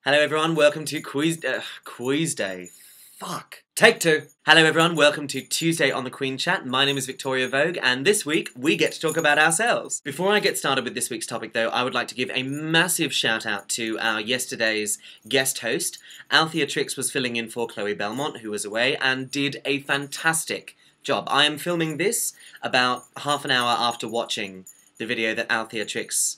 Hello everyone, welcome to quiz day. Fuck. Take two. Hello everyone, welcome to Tuesday on the Queen Chat. My name is Victoria Vogue, and this week we get to talk about ourselves. Before I get started with this week's topic though, I would like to give a massive shout out to our yesterday's guest host. Althea Trix was filling in for Chloe Belmont, who was away, and did a fantastic job. I am filming this about half an hour after watching the video that Althea Trix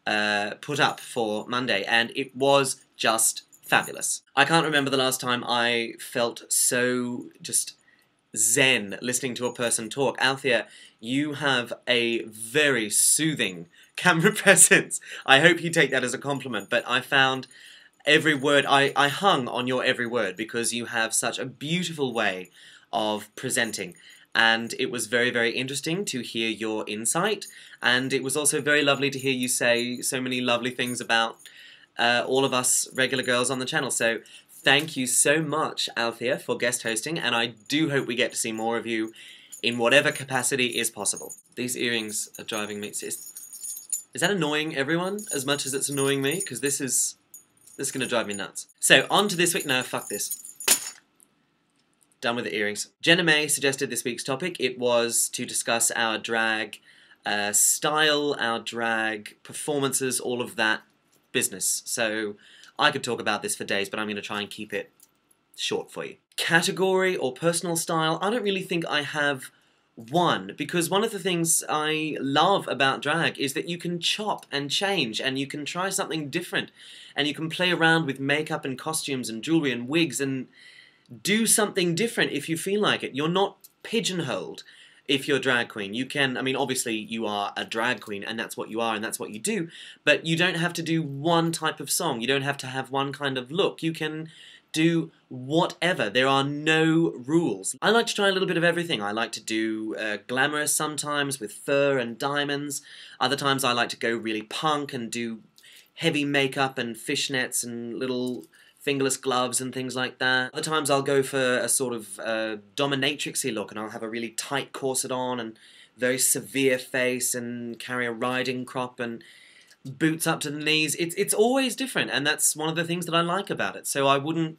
put up for Monday, and it was just fabulous. I can't remember the last time I felt so just zen listening to a person talk. Althea, you have a very soothing camera presence. I hope you take that as a compliment, but I found every word, I hung on your every word because you have such a beautiful way of presenting. And it was very, very interesting to hear your insight, and it was also very lovely to hear you say so many lovely things about all of us regular girls on the channel. So thank you so much, Althea, for guest hosting, and I do hope we get to see more of you in whatever capacity is possible. These earrings are driving me. Is that annoying everyone as much as it's annoying me? Because this is going to drive me nuts. So on to this week. No, fuck this. Done with the earrings. Jenna May suggested this week's topic. It was to discuss our drag style, our drag performances, all of that business. So I could talk about this for days, but I'm going to try and keep it short for you. Category or personal style, I don't really think I have one, because one of the things I love about drag is that you can chop and change, and you can try something different, and you can play around with makeup and costumes and jewellery and wigs and do something different if you feel like it. You're not pigeonholed if you're a drag queen. You can, I mean, obviously you are a drag queen and that's what you are and that's what you do, but you don't have to do one type of song. You don't have to have one kind of look. You can do whatever. There are no rules. I like to try a little bit of everything. I like to do glamorous sometimes with fur and diamonds. Other times I like to go really punk and do heavy makeup and fishnets and little fingerless gloves and things like that. Other times I'll go for a sort of dominatrixy look, and I'll have a really tight corset on and very severe face and carry a riding crop and boots up to the knees. It's always different, and that's one of the things that I like about it. So I wouldn't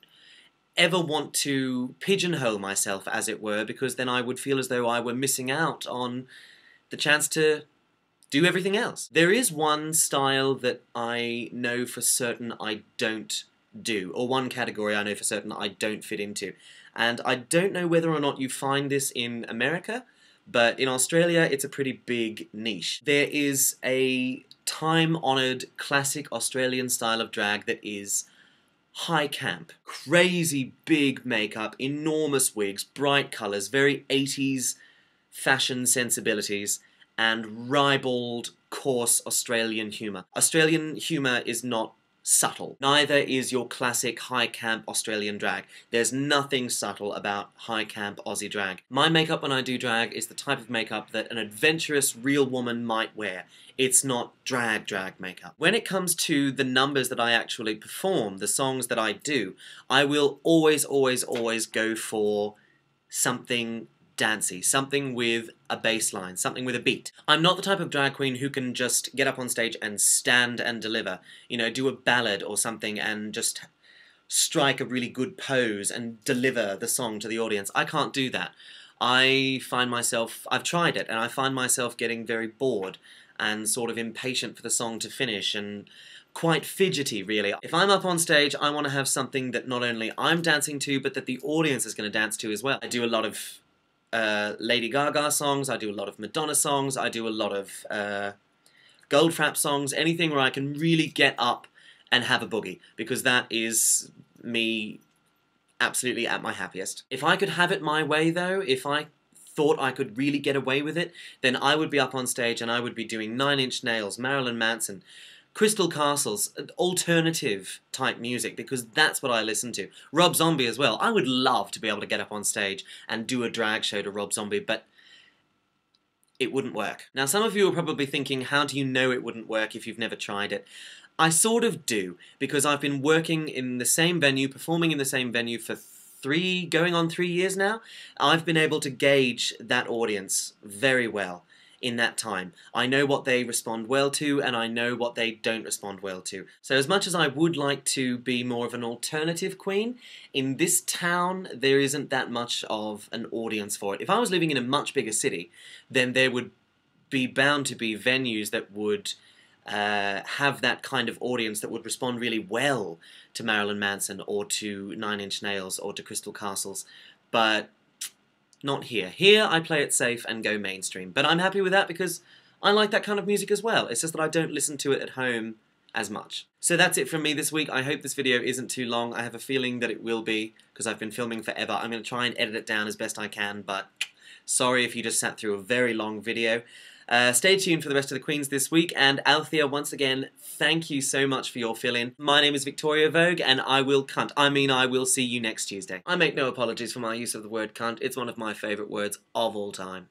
ever want to pigeonhole myself, as it were, because then I would feel as though I were missing out on the chance to do everything else. There is one style that I know for certain I don't do, or one category I know for certain I don't fit into, and I don't know whether or not you find this in America, but in Australia it's a pretty big niche. There is a time-honoured classic Australian style of drag that is high camp. Crazy big makeup, enormous wigs, bright colours, very 80s fashion sensibilities, and ribald, coarse Australian humour. Australian humour is not subtle. Neither is your classic high camp Australian drag. There's nothing subtle about high camp Aussie drag. My makeup when I do drag is the type of makeup that an adventurous real woman might wear. It's not drag makeup. When it comes to the numbers that I actually perform, the songs that I do, I will always go for something dancey, something with a bass line, something with a beat. I'm not the type of drag queen who can just get up on stage and stand and deliver, you know, do a ballad or something and just strike a really good pose and deliver the song to the audience. I can't do that. I find myself, I've tried it, and I find myself getting very bored and sort of impatient for the song to finish and quite fidgety, really. If I'm up on stage, I want to have something that not only I'm dancing to, but that the audience is going to dance to as well. I do a lot of Lady Gaga songs, I do a lot of Madonna songs, I do a lot of Goldfrapp songs, anything where I can really get up and have a boogie, because that is me absolutely at my happiest. If I could have it my way though, if I thought I could really get away with it, then I would be up on stage and I would be doing Nine Inch Nails, Marilyn Manson, Crystal Castles, alternative type music, because that's what I listen to. Rob Zombie as well. I would love to be able to get up on stage and do a drag show to Rob Zombie, but it wouldn't work. Now some of you are probably thinking, how do you know it wouldn't work if you've never tried it? I sort of do, because I've been working in the same venue, performing in the same venue for going on 3 years now. I've been able to gauge that audience very well. in that time. I know what they respond well to, and I know what they don't respond well to. So as much as I would like to be more of an alternative queen, in this town there isn't that much of an audience for it. If I was living in a much bigger city, then there would be bound to be venues that would have that kind of audience that would respond really well to Marilyn Manson or to Nine Inch Nails or to Crystal Castles, but not here. Here I play it safe and go mainstream, but I'm happy with that because I like that kind of music as well. It's just that I don't listen to it at home as much. So that's it from me this week. I hope this video isn't too long. I have a feeling that it will be because I've been filming forever. I'm going to try and edit it down as best I can, but sorry if you just sat through a very long video. Stay tuned for the rest of the Queens this week, and Althea, once again, thank you so much for your fill-in. My name is Victoria Vogue, and I will see you next Tuesday. I make no apologies for my use of the word cunt. It's one of my favourite words of all time.